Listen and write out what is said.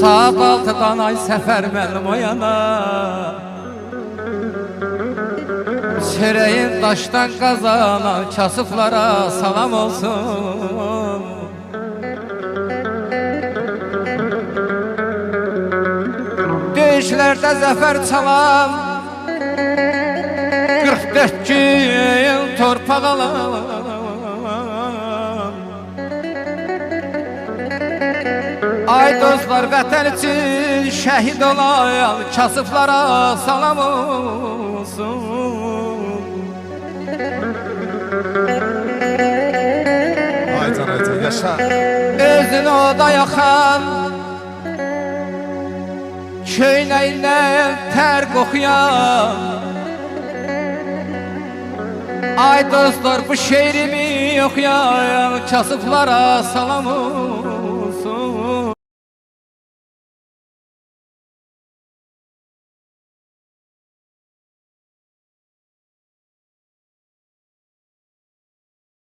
Saat 6'dan ay səfər mənim o yana. Çörəyin daşdan qazanan kasıflara salam olsun. Döyüşlərdə zəfər çalan 44 gün torpaq alan ay dostlar, vətən üçün şəhid olan kasıflara salam olsun. Aycan, yaşa. Özünü oda yaxan, köynəyindən tər qoxuyan ay dostlar, bu şeirimi oxuyan kasıflara salam olsun.